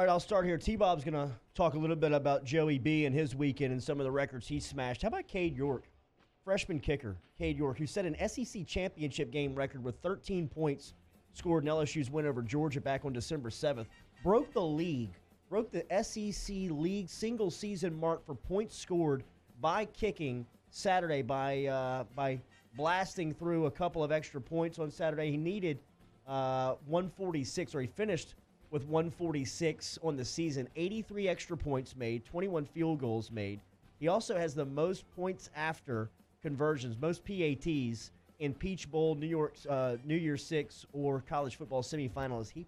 All right, I'll start here. T-Bob's going to talk a little bit about Joey B and his weekend and some of the records he smashed. How about Cade York, freshman kicker, Cade York, who set an SEC championship game record with 13 points scored in LSU's win over Georgia back on December 7th. Broke the SEC league single-season mark for points scored by kicking Saturday by blasting through a couple of extra points on Saturday. He needed 146, or he finished with 146 on the season. 83 extra points made, 21 field goals made. He also has the most points after conversions, most PATs in Peach Bowl, New Year's Six, or college football semifinals. He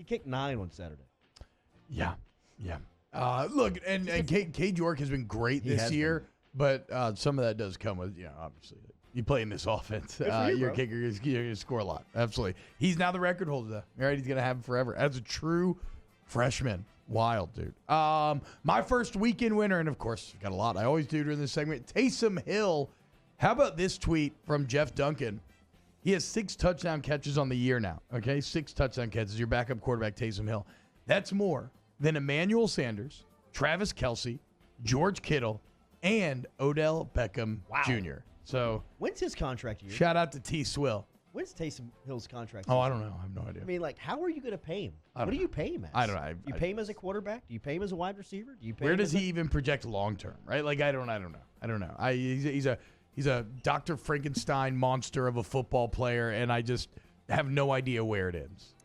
kicked 9 on Saturday. Yeah. Look, and Cade York has been great this year, but some of that does come with, obviously, you play in this offense. Your kicker, you're going to score a lot. Absolutely. He's now the record holder, though. Right? He's going to have him forever. As a true freshman. Wild, dude. My first weekend winner, and of course, got a lot. I always do during this segment. Taysom Hill. How about this tweet from Jeff Duncan? He has 6 touchdown catches on the year now. Okay, 6 touchdown catches. Your backup quarterback, Taysom Hill. That's more than Emmanuel Sanders, Travis Kelce, George Kittle, and Odell Beckham Jr. So, when's his contract year? Shout out to T. Swill. When's Taysom Hill's contract? Oh, I don't know. I have no idea. I mean, how are you going to pay him? What do you pay him as? I don't know. Do you pay him as a quarterback? Do you pay him as a wide receiver? Do you pay Where him does he even project long term? Right? Like I don't know. He's a Dr. Frankenstein monster of a football player, and I just have no idea where it ends.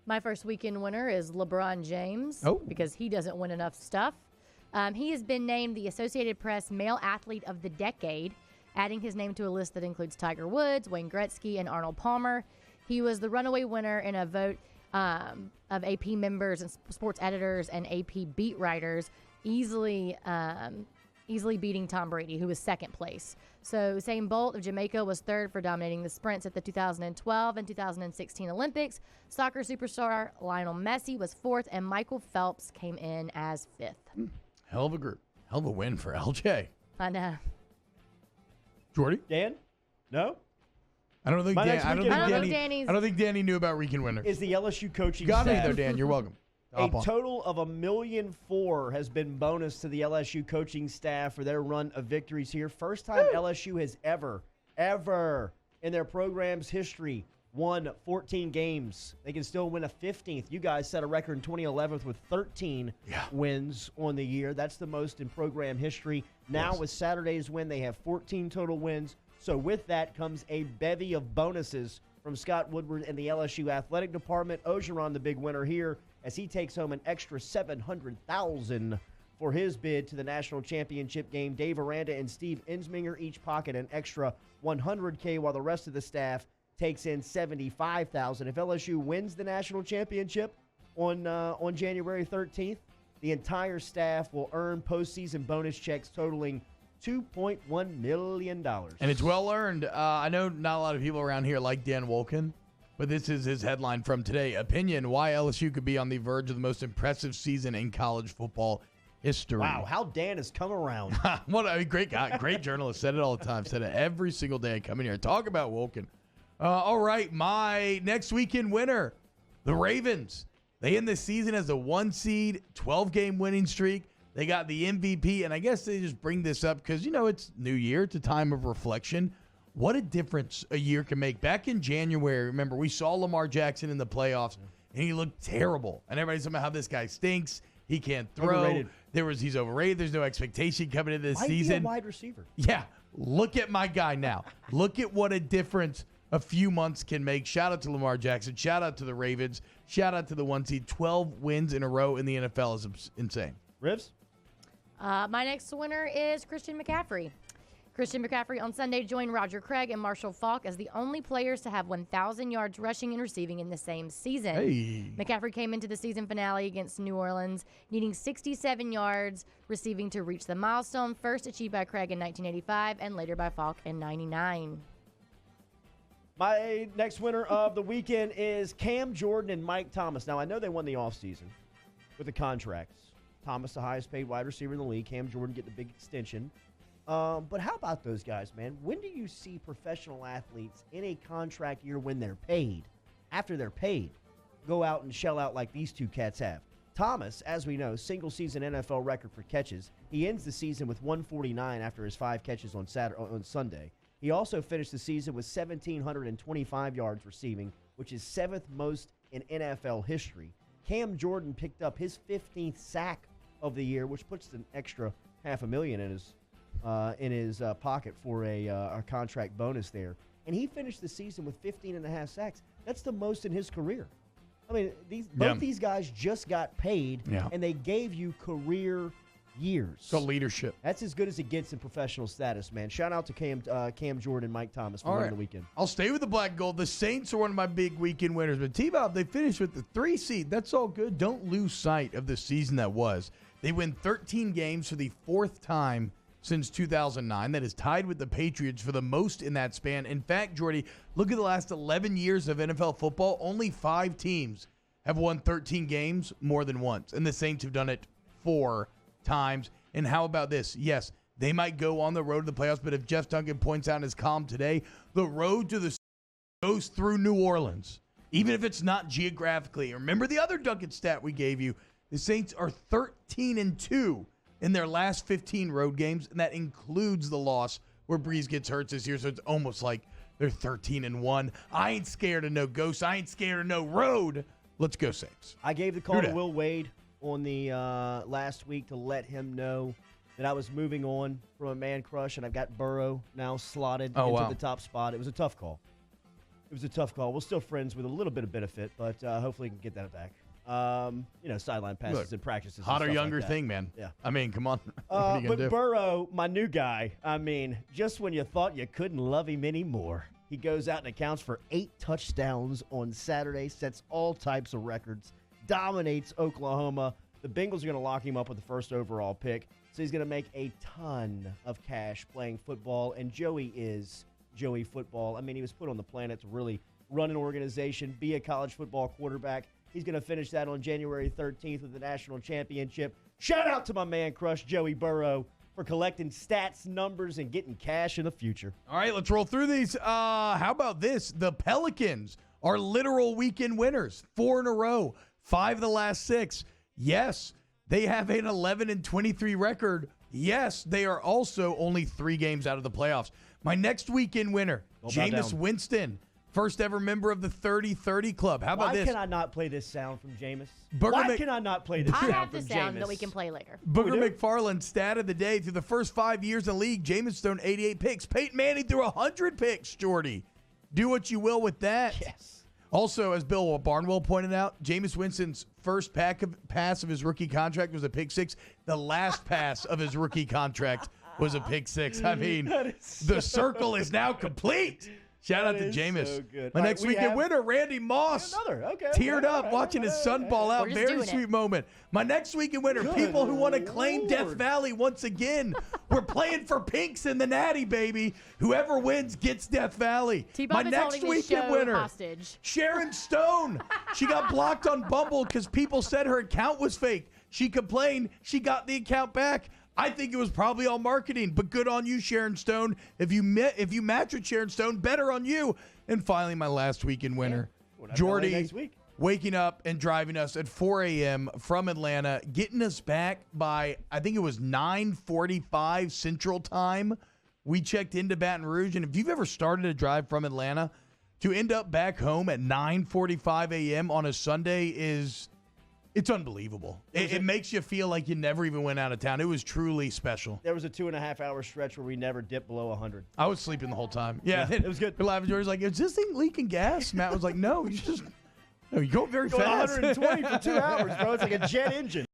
My first weekend winner is LeBron James because he doesn't win enough stuff. He has been named the Associated Press Male Athlete of the Decade, adding his name to a list that includes Tiger Woods, Wayne Gretzky, and Arnold Palmer. He was the runaway winner in a vote of AP members and sports editors and AP beat writers, easily beating Tom Brady, who was second place. So Usain Bolt of Jamaica was third for dominating the sprints at the 2012 and 2016 Olympics. Soccer superstar Lionel Messi was fourth, and Michael Phelps came in as fifth. Hell of a group. Hell of a win for LJ. I know. Jordy? Dan? No? I don't think Danny knew about weekend winners. Is the LSU coaching Got staff. me there, Dan. You're welcome. A total of $1.4 million has been bonus to the LSU coaching staff for their run of victories here. First time LSU has ever in their program's history won 14 games. They can still win a 15th. You guys set a record in 2011 with 13 wins on the year. That's the most in program history. Now with Saturday's win, they have 14 total wins. So with that comes a bevy of bonuses from Scott Woodward and the LSU athletic department. Ogeron, the big winner here, as he takes home an extra $700,000 for his bid to the national championship game. Dave Aranda and Steve Insminger each pocket an extra $100K, while the rest of the staff takes in $75,000. If LSU wins the national championship on January 13th, the entire staff will earn postseason bonus checks totaling $2.1 million. And it's well earned. I know not a lot of people around here like Dan Wolken, but this is his headline from today. Opinion, why LSU could be on the verge of the most impressive season in college football history. Wow, how Dan has come around. What a great guy, great journalist. Said it all the time. Said it every single day I come in here. Talk about Wolken. All right, my next weekend winner, the Ravens. They end the season as a 1 seed, 12-game winning streak. They got the MVP, and I guess they just bring this up because, it's New Year. It's a time of reflection. What a difference a year can make. Back in January, remember, we saw Lamar Jackson in the playoffs, and he looked terrible. And everybody's talking about how this guy stinks. He can't throw. Overrated. He's overrated. There's no expectation coming into this season. Why be a wide receiver? Yeah. Look at my guy now. Look at what a difference a few months can make. Shout out to Lamar Jackson. Shout out to the Ravens. Shout out to the 1 seed. 12 wins in a row in the NFL is insane. Rivs? My next winner is Christian McCaffrey. Christian McCaffrey on Sunday joined Roger Craig and Marshall Faulk as the only players to have 1,000 yards rushing and receiving in the same season. Hey. McCaffrey came into the season finale against New Orleans, needing 67 yards receiving to reach the milestone, first achieved by Craig in 1985 and later by Faulk in 99. My next winner of the weekend is Cam Jordan and Mike Thomas. Now, I know they won the offseason with the contracts. Thomas, the highest paid wide receiver in the league. Cam Jordan getting a big extension. But how about those guys, man? When do you see professional athletes in a contract year when they're paid, after they're paid, go out and shell out like these two cats have? Thomas, as we know, single-season NFL record for catches. He ends the season with 149 after his 5 catches on Sunday. He also finished the season with 1,725 yards receiving, which is 7th most in NFL history. Cam Jordan picked up his 15th sack of the year, which puts an extra $500,000 in his pocket for a contract bonus there. And he finished the season with 15.5 sacks. That's the most in his career. I mean, both these guys just got paid, and they gave you career years. So leadership. That's as good as it gets in professional status, man. Shout out to Cam Jordan and Mike Thomas for winning the weekend. I'll stay with the black and gold. The Saints are one of my big weekend winners. But T-Bob, they finished with the 3 seed. That's all good. Don't lose sight of the season that was. They win 13 games for the 4th time since 2009. That is tied with the Patriots for the most in that span. In fact, Jordy, look at the last 11 years of NFL football. Only 5 teams have won 13 games more than once. And the Saints have done it 4 times. And how about this? Yes, they might go on the road to the playoffs, but if Jeff Duncan points out in his column today, the road to the goes through New Orleans, even if it's not geographically. Remember the other Duncan stat we gave you. The Saints are 13-2 in their last 15 road games, and that includes the loss where Breeze gets hurt this year, so it's almost like they're 13-1. I ain't scared of no ghosts. I ain't scared of no road. Let's go Saints. I gave the call to Will Wade on the last week to let him know that I was moving on from a man crush, and I've got Burrow now slotted into the top spot. It was a tough call. We're still friends with a little bit of benefit, but hopefully we can get that back. Sideline passes and practices. Hotter, younger thing, man. Yeah. I mean, come on. But Burrow, my new guy, just when you thought you couldn't love him anymore, he goes out and accounts for 8 touchdowns on Saturday, sets all types of records, dominates Oklahoma. The Bengals are going to lock him up with the first overall pick, so he's going to make a ton of cash playing football, and Joey is Joey football. He was put on the planet to really run an organization, be a college football quarterback. He's going to finish that on January 13th with the national championship. Shout out to my man crush, Joey Burrow, for collecting stats, numbers, and getting cash in the future. All right, let's roll through these. How about this? The Pelicans are literal weekend winners. 4 in a row, 5 of the last 6. Yes, they have an 11-23 record. Yes, they are also only 3 games out of the playoffs. My next weekend winner, Jameis Winston. First ever member of the 30-30 club. How about this? Why can I not play this sound from Jameis? Why can I not play this sound from Jameis? I have the sound that we can play later. Booger McFarland, stat of the day. Through the first 5 years in the league, Jameis thrown 88 picks. Peyton Manning threw 100 picks, Jordy. Do what you will with that. Yes. Also, as Bill Barnwell pointed out, Jameis Winston's first pass of his rookie contract was a pick 6. The last pass of his rookie contract was a pick 6. The circle is now complete. Shout out to Jameis. So good. My next weekend winner, Randy Moss. Teared up watching his son ball out. Very sweet moment. My next weekend winner, people who want to claim Death Valley once again. We're playing for pinks in the Natty, baby. Whoever wins gets Death Valley. My next weekend winner, hostage. Sharon Stone. She got blocked on Bumble because people said her account was fake. She complained. She got the account back. I think it was probably all marketing, but good on you, Sharon Stone. If you match with Sharon Stone, better on you. And finally, my last weekend winner, Jordy, waking up and driving us at 4 a.m. from Atlanta, getting us back by, I think it was 9:45 Central Time. We checked into Baton Rouge, and if you've ever started a drive from Atlanta, to end up back home at 9:45 a.m. on a Sunday it's unbelievable. It makes you feel like you never even went out of town. It was truly special. There was a 2.5-hour stretch where we never dipped below 100. I was sleeping the whole time. Yeah, it was good. George was like, is this thing leaking gas? Matt was like, no, you go very fast. 120 for 2 hours, bro. It's like a jet engine.